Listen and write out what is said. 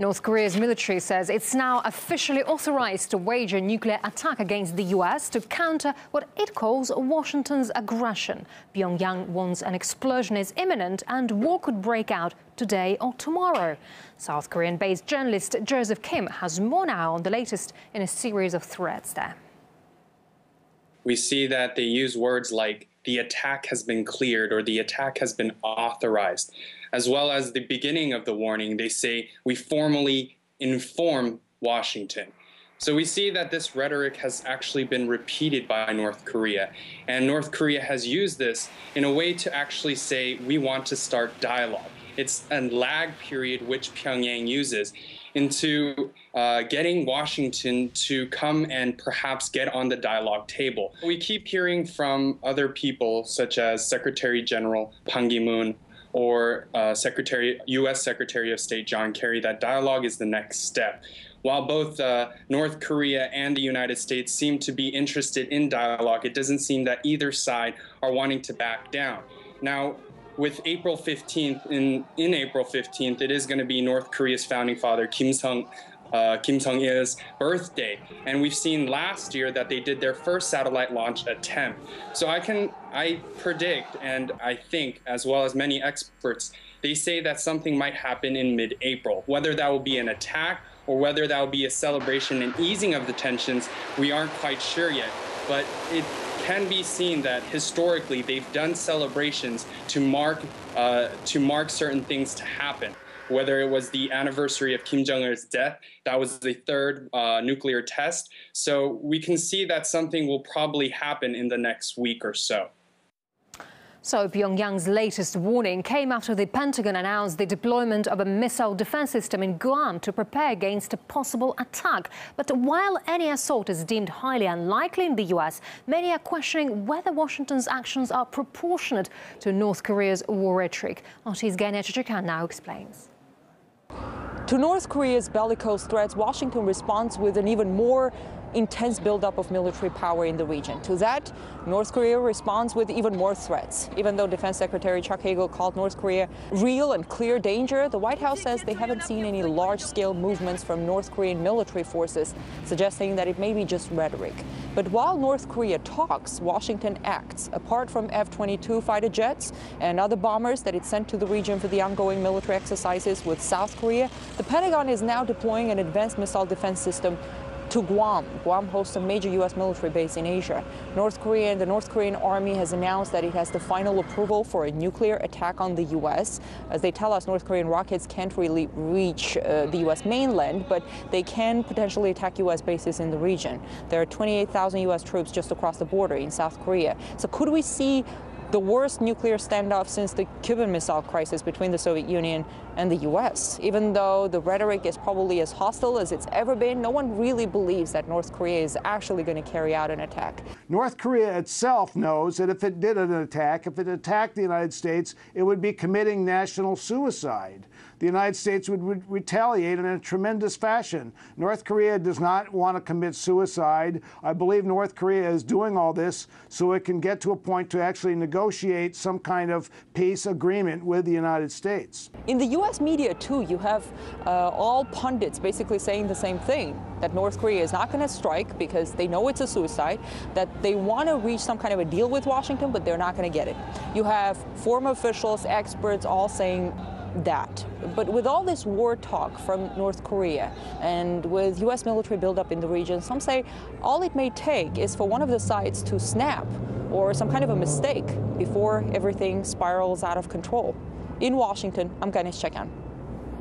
North Korea's military says it's now officially authorized to wage a nuclear attack against the US to counter what it calls Washington's aggression. Pyongyang warns an explosion is imminent and war could break out today or tomorrow. South Korean-based journalist Joseph Kim has more now on the latest in a series of threats there. We see that they use words like the attack has been cleared or the attack has been authorized. As well as the beginning of the warning, they say we formally inform Washington. So we see that this rhetoric has actually been repeated by North Korea. And North Korea has used this in a way to actually say we want to start dialogue. It's a lag period which Pyongyang uses into getting Washington to come and perhaps get on the dialogue table. We keep hearing from other people such as Secretary General Pan Ki-moon or U.S. Secretary of State John Kerry that dialogue is the next step. While both North Korea and the United States seem to be interested in dialogue, it doesn't seem that either side are wanting to back down. Now, with April 15th, in April 15th, it is going to be North Korea's founding father, Kim Jong-il's birthday. And we've seen last year that they did their first satellite launch attempt. So I predict, and I think, as well as many experts, they say that something might happen in mid-April. Whether that will be an attack or whether that will be a celebration and easing of the tensions, we aren't quite sure yet. But it can be seen that historically they've done celebrations to mark certain things to happen. Whether it was the anniversary of Kim Jong-il's death, that was the third nuclear test. So we can see that something will probably happen in the next week or so. So Pyongyang's latest warning came after the Pentagon announced the deployment of a missile defense system in Guam to prepare against a possible attack. But while any assault is deemed highly unlikely in the US, many are questioning whether Washington's actions are proportionate to North Korea's war rhetoric. RT's Gaina Chichikan now explains. To North Korea's bellicose threats, Washington responds with an even more intense buildup of military power in the region. To that, North Korea responds with even more threats. Even though Defense Secretary Chuck Hagel called North Korea real and clear danger, the White House says they haven't seen any large-scale movements from North Korean military forces, suggesting that it may be just rhetoric. But while North Korea talks, Washington acts. Apart from F-22 fighter jets and other bombers that it sent to the region for the ongoing military exercises with South Korea, the Pentagon is now deploying an advanced missile defense system to Guam. Guam hosts a major U.S. military base in Asia. North Korea and the North Korean Army has announced that it has the final approval for a nuclear attack on the U.S. As they tell us, North Korean rockets can't really reach the U.S. mainland, but they can potentially attack U.S. bases in the region. There are 28,000 U.S. troops just across the border in South Korea. So could we see the worst nuclear standoff since the Cuban Missile Crisis between the Soviet Union and the U.S. Even though the rhetoric is probably as hostile as it's ever been, no one really believes that North Korea is actually going to carry out an attack. North Korea itself knows that if it did an attack, if it attacked the United States, it would be committing national suicide. The United States would retaliate in a tremendous fashion. North Korea does not want to commit suicide. I believe North Korea is doing all this so it can get to a point to actually negotiate some kind of peace agreement with the United States. In the U.S. media, too, you have all pundits basically saying the same thing, that North Korea is not going to strike because they know it's a suicide, that they want to reach some kind of a deal with Washington, but they're not going to get it. You have former officials, experts all saying that. But with all this war talk from North Korea and with U.S. military buildup in the region, some say all it may take is for one of the sides to snap or some kind of a mistake before everything spirals out of control. In Washington, I'm Ganesh Chekyan.